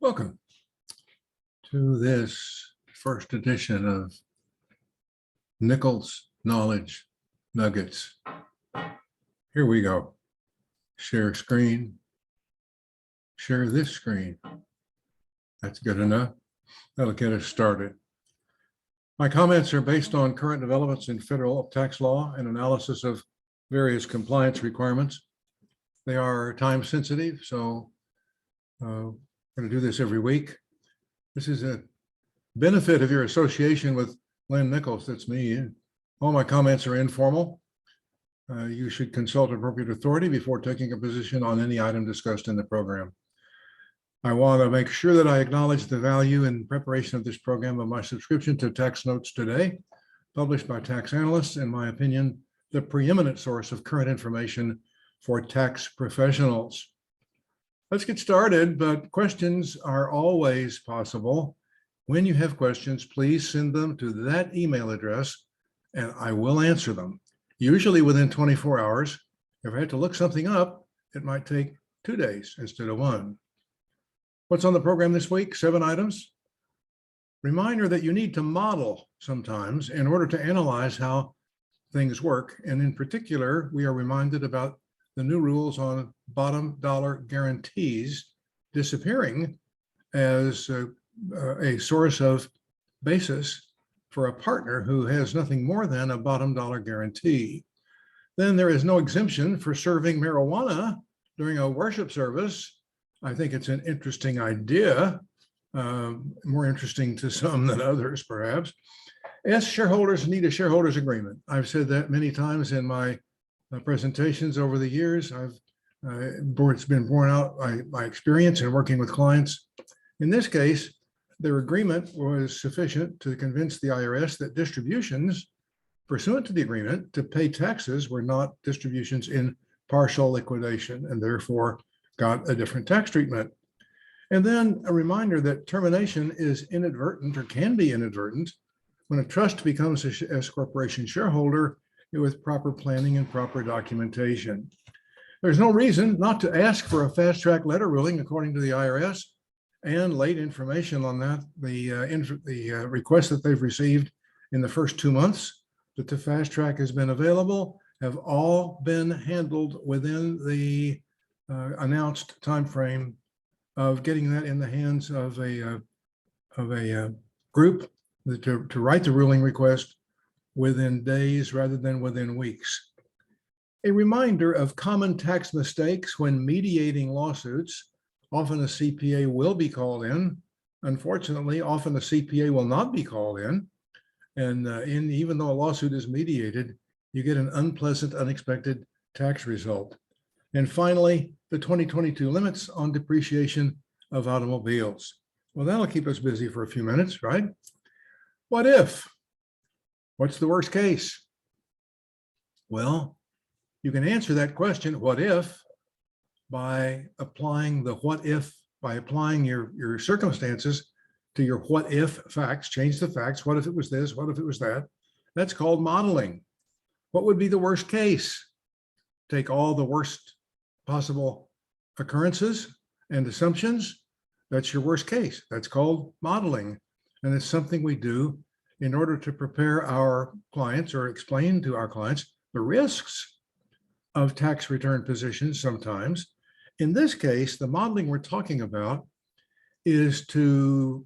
Welcome to this first edition of Nichols Knowledge Nuggets. Here we go. Share screen. Share this screen. That's good enough. That'll get us started. My comments are based on current developments in federal tax law and analysis of various compliance requirements. They are time sensitive, so we're going to do this every week. This is a benefit of your association with Lynn Nichols. That's me. All my comments are informal. You should consult appropriate authority before taking a position on any item discussed in the program. I want to make sure that I acknowledge the value in preparation of this program of my subscription to Tax Notes Today, published by tax analysts, in my opinion, the preeminent source of current information for tax professionals. Let's get started, but questions are always possible. When you have questions, please send them to that email address and I will answer them, usually within 24 hours. If I had to look something up, it might take 2 days instead of 1. What's on the program this week? 7 items. Reminder that you need to model sometimes in order to analyze how things work. And in particular, we are reminded about the new rules on bottom dollar guarantees disappearing as a source of basis for a partner who has nothing more than a bottom dollar guarantee. Then there is no exemption for serving marijuana during a worship service. I think it's an interesting idea, more interesting to some than others, perhaps. Yes, shareholders need a shareholders agreement. I've said that many times in my presentations over the years. It's been borne out by my experience in working with clients. In this case, their agreement was sufficient to convince the IRS that distributions pursuant to the agreement to pay taxes were not distributions in partial liquidation and therefore got a different tax treatment. And then a reminder that termination is inadvertent or can be inadvertent when a trust becomes a S corporation shareholder with proper planning and proper documentation. There's no reason not to ask for a fast track letter ruling according to the IRS and late information on that. The requests that they've received in the first 2 months that the fast track has been available have all been handled within the announced time frame of getting that in the hands of a group to write the ruling request within days rather than within weeks. A reminder of common tax mistakes when mediating lawsuits. Often a CPA will be called in. Unfortunately, often a CPA will not be called in. And even though a lawsuit is mediated, you get an unpleasant, unexpected tax result. And finally, the 2022 limits on depreciation of automobiles. Well, that'll keep us busy for a few minutes, right? What if? What's the worst case? Well, you can answer that question, what if, by applying your circumstances to your what if facts, change the facts. What if it was this? What if it was that? That's called modeling. What would be the worst case? Take all the worst possible occurrences and assumptions. That's your worst case. That's called modeling. And it's something we do in order to prepare our clients or explain to our clients the risks of tax return positions sometimes. In this case, the modeling we're talking about is to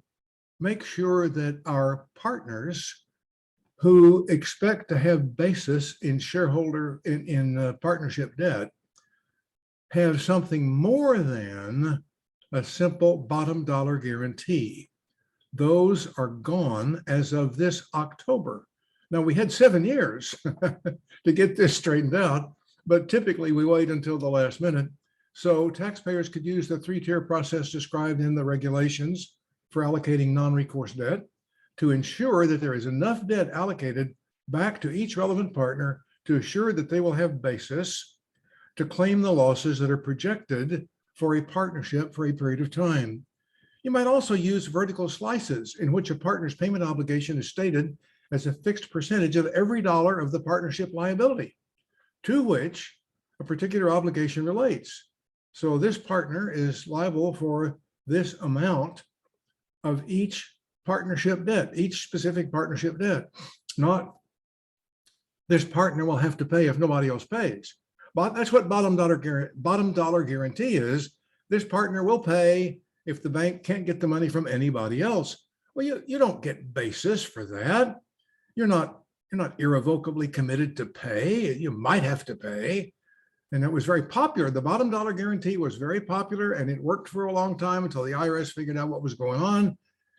make sure that our partners who expect to have basis in partnership debt have something more than a simple bottom dollar guarantee. Those are gone as of this October. Now, we had 7 years to get this straightened out, but typically we wait until the last minute. So taxpayers could use the 3-tier process described in the regulations for allocating non-recourse debt to ensure that there is enough debt allocated back to each relevant partner to assure that they will have basis to claim the losses that are projected for a partnership for a period of time. You might also use vertical slices in which a partner's payment obligation is stated as a fixed percentage of every dollar of the partnership liability to which a particular obligation relates. So this partner is liable for this amount of each partnership debt, each specific partnership debt, not this partner will have to pay if nobody else pays. But that's what bottom dollar guarantee is. This partner will pay if the bank can't get the money from anybody else. Well, you don't get basis for that. You're not irrevocably committed to pay. You might have to pay. And it was very popular. The bottom dollar guarantee was very popular, and it worked for a long time until the IRS figured out what was going on.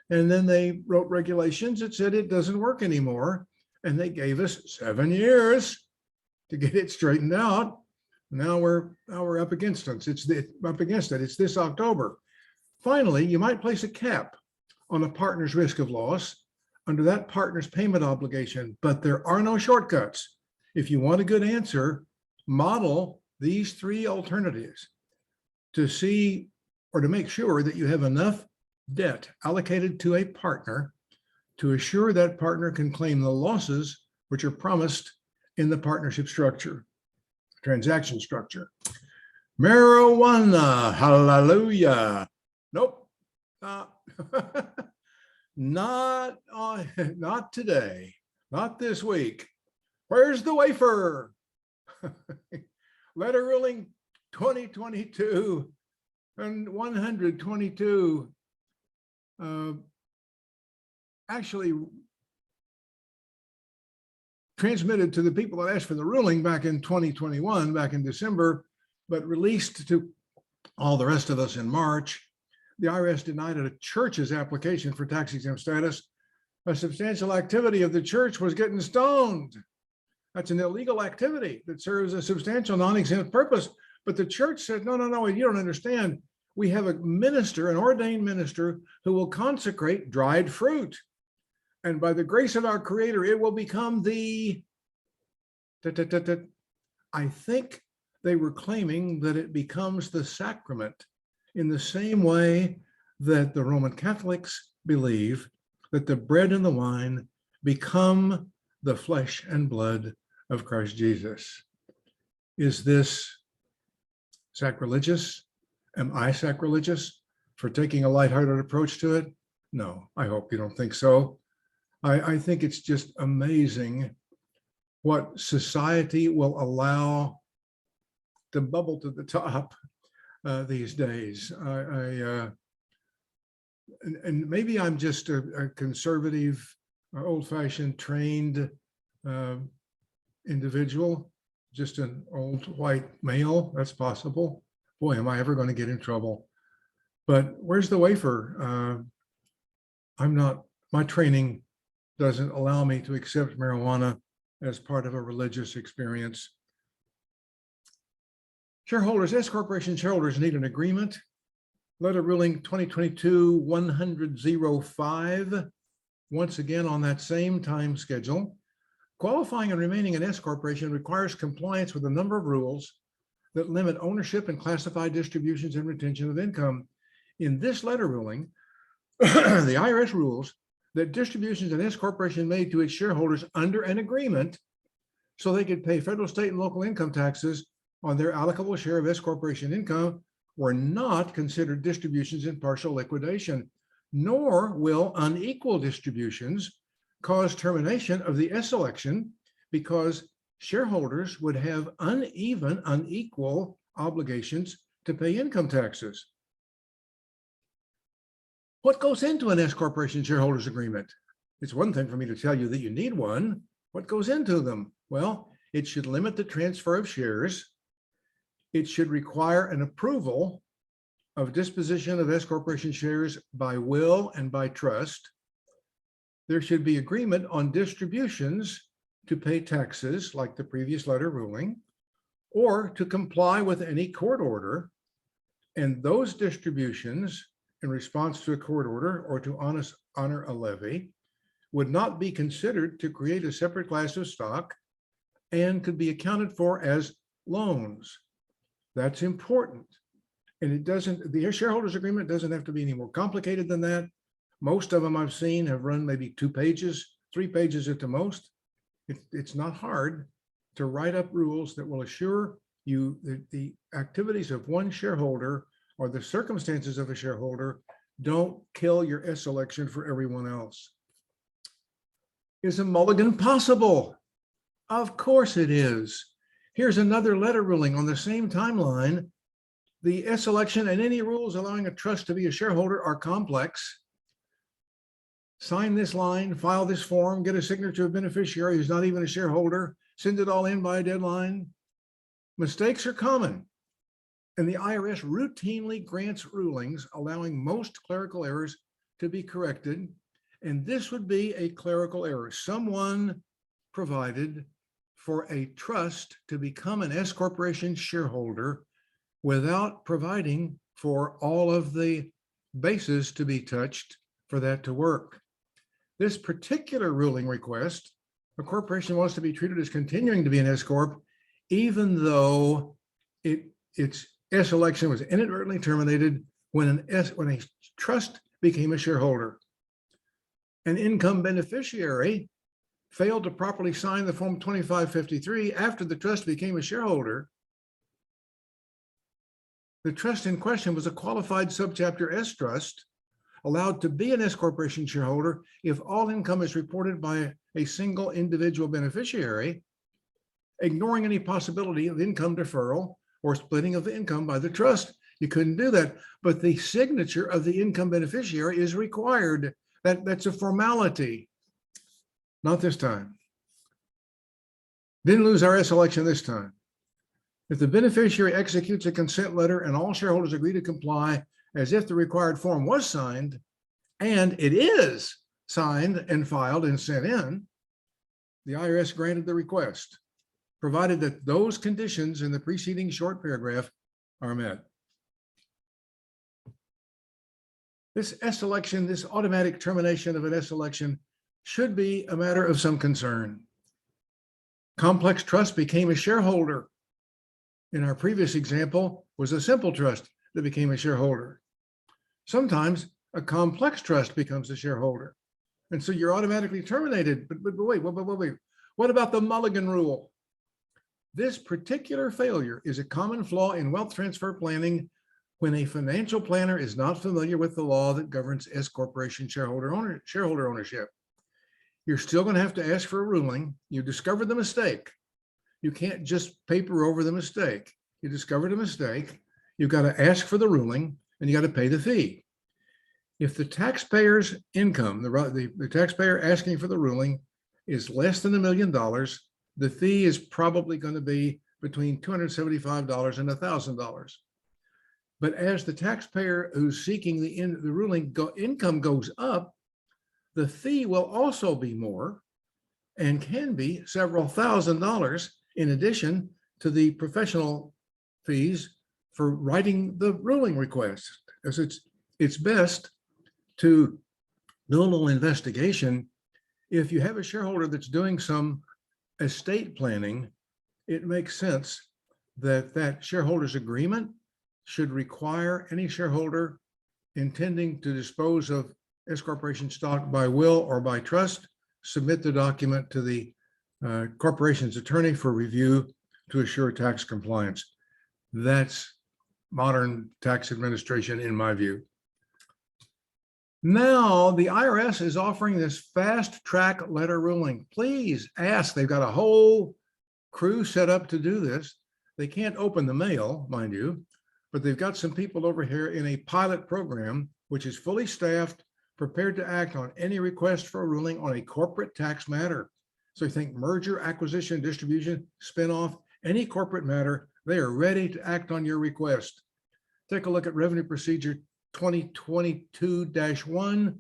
And then they wrote regulations that said it doesn't work anymore. And they gave us 7 years to get it straightened out. Now we're up against it. It's this October. Finally, you might place a cap on a partner's risk of loss under that partner's payment obligation, but there are no shortcuts. If you want a good answer, model these 3 alternatives to see or to make sure that you have enough debt allocated to a partner to assure that partner can claim the losses which are promised in the partnership structure, transaction structure. Marijuana, hallelujah. Nope, not today, not this week. Where's the wafer? Letter ruling 2022 and 122 actually transmitted to the people that asked for the ruling back in 2021, back in December, but released to all the rest of us in March. The IRS denied a church's application for tax exempt status. A substantial activity of the church was getting stoned. That's an illegal activity that serves a substantial non-exempt purpose. But the church said, no, you don't understand. We have a minister, an ordained minister, who will consecrate dried fruit. And by the grace of our Creator, it will become the, I think they were claiming that it becomes the sacrament in the same way that the Roman Catholics believe that the bread and the wine become the flesh and blood of Christ Jesus. Is this sacrilegious? Am I sacrilegious for taking a lighthearted approach to it? No, I hope you don't think so. I think it's just amazing what society will allow to bubble to the top these days. And maybe I'm just a conservative, old-fashioned, trained individual, just an old white male. That's possible. Boy, am I ever going to get in trouble. But where's the wafer? My training doesn't allow me to accept marijuana as part of a religious experience. Shareholders, S corporation shareholders need an agreement. Letter ruling 2022-100-05, once again on that same time schedule. Qualifying and remaining an S corporation requires compliance with a number of rules that limit ownership and classified distributions and retention of income. In this letter ruling, the IRS rules that distributions an S corporation made to its shareholders under an agreement so they could pay federal, state, and local income taxes on their allocable share of S corporation income were not considered distributions in partial liquidation, nor will unequal distributions cause termination of the S election because shareholders would have unequal obligations to pay income taxes. What goes into an S corporation shareholders agreement? It's one thing for me to tell you that you need one. What goes into them? Well, it should limit the transfer of shares. It should require an approval of disposition of S corporation shares by will and by trust. There should be agreement on distributions to pay taxes like the previous letter ruling, or to comply with any court order. And those distributions in response to a court order or to honor a levy would not be considered to create a separate class of stock and could be accounted for as loans. That's important. And the shareholders agreement doesn't have to be any more complicated than that. Most of them I've seen have run maybe 2 pages, 3 pages at the most. It's not hard to write up rules that will assure you that the activities of one shareholder or the circumstances of a shareholder don't kill your S election for everyone else. Is a mulligan possible? Of course it is. Here's another letter ruling on the same timeline. The S election and any rules allowing a trust to be a shareholder are complex. Sign this line, file this form, get a signature of beneficiary who's not even a shareholder, send it all in by a deadline. Mistakes are common, and the IRS routinely grants rulings allowing most clerical errors to be corrected. And this would be a clerical error. Someone provided for a trust to become an S corporation shareholder without providing for all of the bases to be touched for that to work. This particular ruling request, a corporation wants to be treated as continuing to be an S corp, even though its S election was inadvertently terminated when a trust became a shareholder. An income beneficiary failed to properly sign the Form 2553 after the trust became a shareholder. The trust in question was a qualified subchapter S trust, allowed to be an S corporation shareholder if all income is reported by a single individual beneficiary, ignoring any possibility of income deferral or splitting of the income by the trust. You couldn't do that, but the signature of the income beneficiary is required. That's a formality. Not this time. Didn't lose our S election this time. If the beneficiary executes a consent letter and all shareholders agree to comply as if the required form was signed, and it is signed and filed and sent in, the IRS granted the request, provided that those conditions in the preceding short paragraph are met. This S election, this automatic termination of an S election, should be a matter of some concern. Complex trust became a shareholder. In our previous example, was a simple trust that became a shareholder. Sometimes a complex trust becomes a shareholder, and so you're automatically terminated. But wait. What about the mulligan rule? This particular failure is a common flaw in wealth transfer planning when a financial planner is not familiar with the law that governs S corporation shareholder ownership. You're still going to have to ask for a ruling. You discovered the mistake. You can't just paper over the mistake. You discovered a mistake. You've got to ask for the ruling, and you got to pay the fee. If the taxpayer's income, the taxpayer asking for the ruling, is less than $1 million, the fee is probably going to be between $275 and $1,000. But as the taxpayer who's seeking the ruling income goes up, the fee will also be more and can be several $1,000s in addition to the professional fees for writing the ruling request. As it's best to do a little investigation. If you have a shareholder that's doing some estate planning, it makes sense that that shareholder's agreement should require any shareholder intending to dispose of S corporation stock by will or by trust submit the document to the corporation's attorney for review to assure tax compliance. That's modern tax administration, in my view. Now, the IRS is offering this fast track letter ruling. Please ask. They've got a whole crew set up to do this. They can't open the mail, mind you, but they've got some people over here in a pilot program, which is fully staffed, prepared to act on any request for a ruling on a corporate tax matter. So you think merger, acquisition, distribution, spinoff, any corporate matter, they are ready to act on your request. Take a look at Revenue Procedure 2022-1,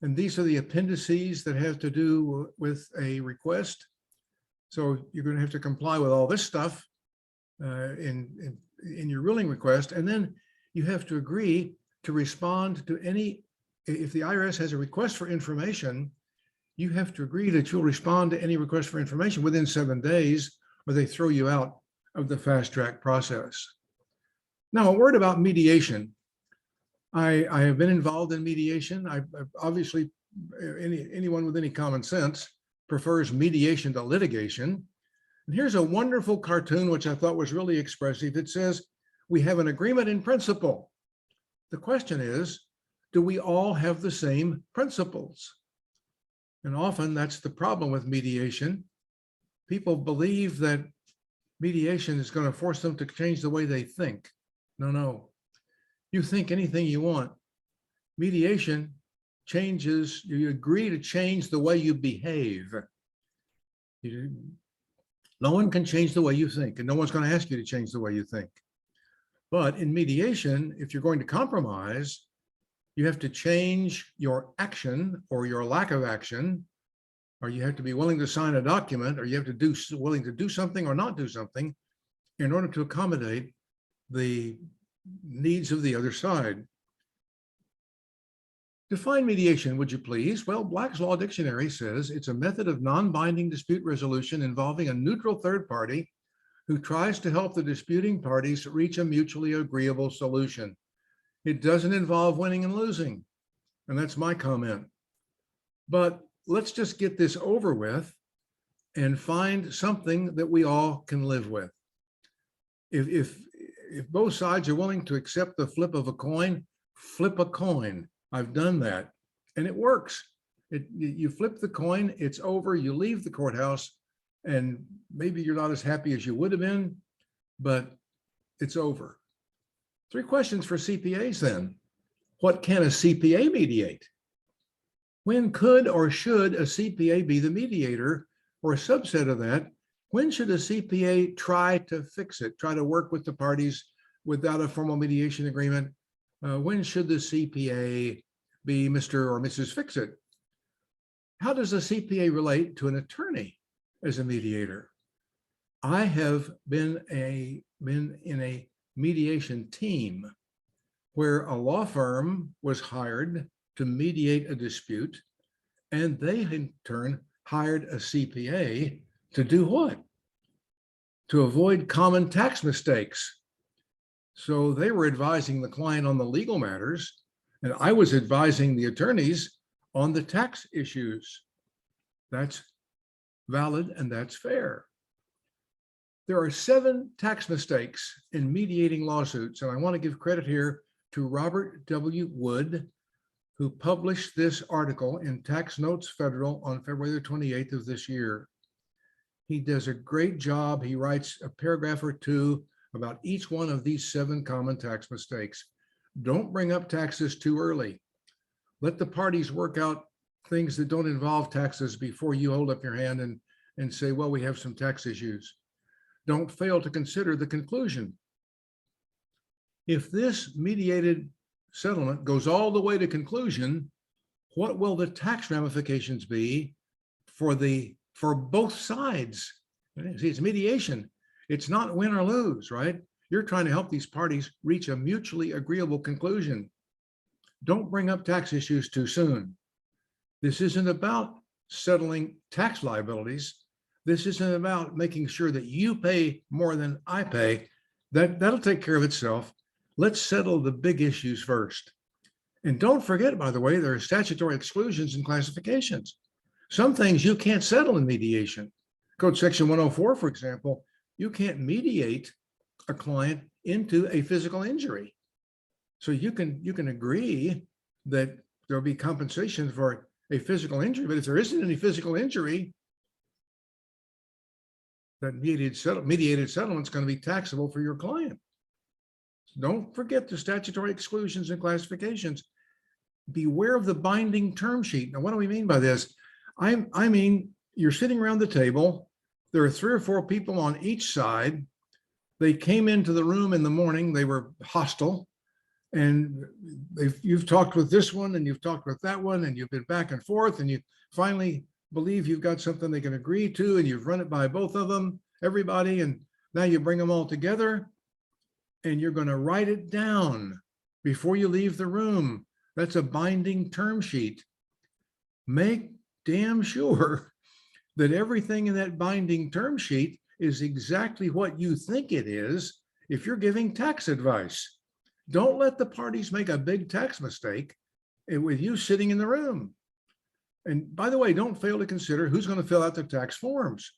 and these are the appendices that have to do with a request. So you're going to have to comply with all this stuff in your ruling request, and then you have to agree to respond to any. If the IRS has a request for information, you have to agree that you'll respond to any request for information within 7 days, or they throw you out of the fast track process. Now, a word about mediation. I have been involved in mediation. I obviously, anyone with any common sense prefers mediation to litigation. And here's a wonderful cartoon, which I thought was really expressive. It says, we have an agreement in principle. The question is, do we all have the same principles? And often that's the problem with mediation. People believe that mediation is going to force them to change the way they think. No, no. You think anything you want. Mediation changes, you agree to change the way you behave. No one can change the way you think, and no one's going to ask you to change the way you think. But in mediation, if you're going to compromise, you have to change your action or your lack of action, or you have to be willing to sign a document, or you have to be willing to do something or not do something in order to accommodate the needs of the other side. Define mediation, would you please? Well, Black's Law Dictionary says it's a method of non-binding dispute resolution involving a neutral third party who tries to help the disputing parties reach a mutually agreeable solution. It doesn't involve winning and losing. And that's my comment. But let's just get this over with and find something that we all can live with. If both sides are willing to accept the flip of a coin, flip a coin. I've done that and it works. You flip the coin, it's over, you leave the courthouse, and maybe you're not as happy as you would have been, but it's over. 3 questions for CPAs then. What can a CPA mediate? When could or should a CPA be the mediator, or a subset of that? When should a CPA try to fix it, try to work with the parties without a formal mediation agreement? When should the CPA be Mr. or Mrs. Fix-It? How does a CPA relate to an attorney as a mediator? I have been in a mediation team where a law firm was hired to mediate a dispute, and they in turn hired a CPA to do what? To avoid common tax mistakes. So they were advising the client on the legal matters, and I was advising the attorneys on the tax issues. That's valid and that's fair. There are 7 tax mistakes in mediating lawsuits, and I want to give credit here to Robert W. Wood, who published this article in Tax Notes Federal on February the 28th of this year. He does a great job. He writes a paragraph or 2 about each one of these 7 common tax mistakes. Don't bring up taxes too early. Let the parties work out things that don't involve taxes before you hold up your hand and say, well, we have some tax issues. Don't fail to consider the conclusion. If this mediated settlement goes all the way to conclusion, what will the tax ramifications be for both sides? See, it's mediation. It's not win or lose, right? You're trying to help these parties reach a mutually agreeable conclusion. Don't bring up tax issues too soon. This isn't about settling tax liabilities. This isn't about making sure that you pay more than I pay. That'll take care of itself. Let's settle the big issues first. And don't forget, by the way, there are statutory exclusions and classifications. Some things you can't settle in mediation. Code section 104, for example, you can't mediate a client into a physical injury. So you can agree that there'll be compensation for a physical injury, but if there isn't any physical injury, that mediated settlement is going to be taxable for your client. Don't forget the statutory exclusions and classifications. Beware of the binding term sheet. Now, what do we mean by this? I mean, you're sitting around the table. There are 3 or 4 people on each side. They came into the room in the morning. They were hostile. And you've talked with this one and you've talked with that one and you've been back and forth and you finally believe you've got something they can agree to and you've run it by both of them, everybody, and now you bring them all together and you're going to write it down before you leave the room. That's a binding term sheet. Make damn sure that everything in that binding term sheet is exactly what you think it is if you're giving tax advice. Don't let the parties make a big tax mistake with you sitting in the room. And by the way, don't fail to consider who's going to fill out the tax forms.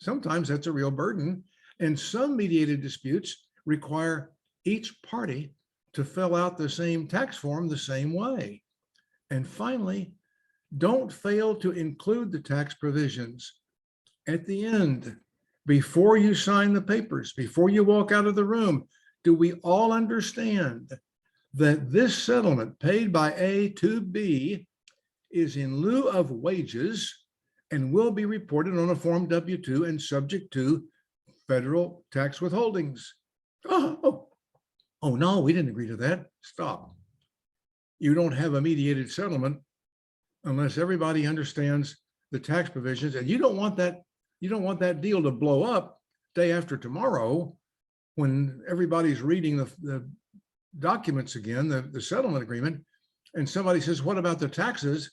Sometimes that's a real burden. And some mediated disputes require each party to fill out the same tax form the same way. And finally, don't fail to include the tax provisions at the end, before you sign the papers, before you walk out of the room. Do we all understand that this settlement paid by A to B is in lieu of wages and will be reported on a Form W-2 and subject to federal tax withholdings? Oh, no, we didn't agree to that. Stop. You don't have a mediated settlement unless everybody understands the tax provisions, and you don't want that deal to blow up day after tomorrow when everybody's reading the documents again, the settlement agreement, and somebody says, what about the taxes?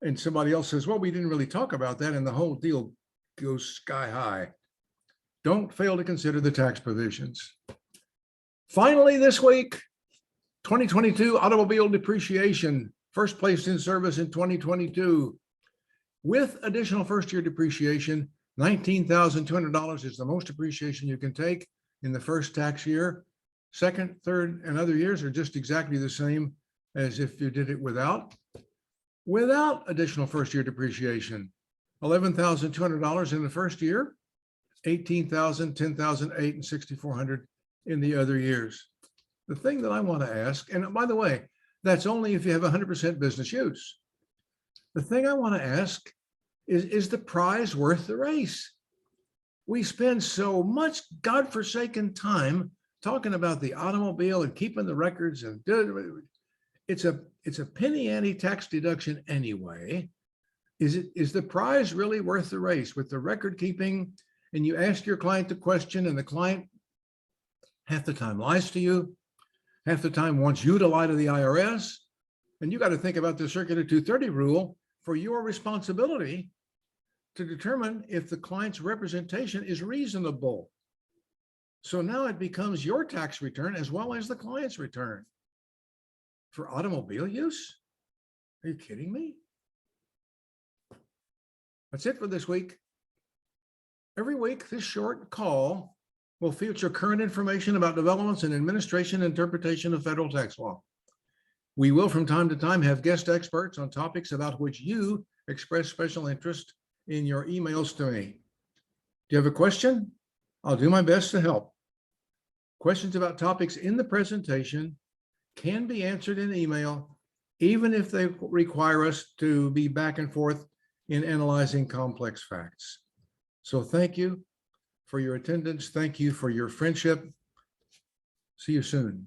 And somebody else says, well, we didn't really talk about that, and the whole deal goes sky high. Don't fail to consider the tax provisions. Finally, this week, 2022 automobile depreciation, first placed in service in 2022. With additional first-year depreciation, $19,200 is the most depreciation you can take in the first tax year. Second, third, and other years are just exactly the same as if you did it without additional first-year depreciation. $11,200 in the first year, $18,000, $10,008, and $6,400 in the other years. The thing that I want to ask, and by the way, that's only if you have 100% business use. The thing I want to ask is the prize worth the race? We spend so much godforsaken time talking about the automobile and keeping the records, and it's a penny ante tax deduction anyway. Is the prize really worth the race with the record keeping? And you ask your client the question, and the client half the time lies to you, half the time wants you to lie to the IRS. And you got to think about the Circular 230 rule for your responsibility to determine if the client's representation is reasonable. So now it becomes your tax return as well as the client's return for automobile use. Are you kidding me? That's it for this week. Every week, this short call will feature current information about developments in administration and interpretation of federal tax law. We will from time to time have guest experts on topics about which you express special interest in your emails to me. Do you have a question? I'll do my best to help. Questions about topics in the presentation can be answered in email, even if they require us to be back and forth in analyzing complex facts. So thank you for your attendance. Thank you for your friendship. See you soon.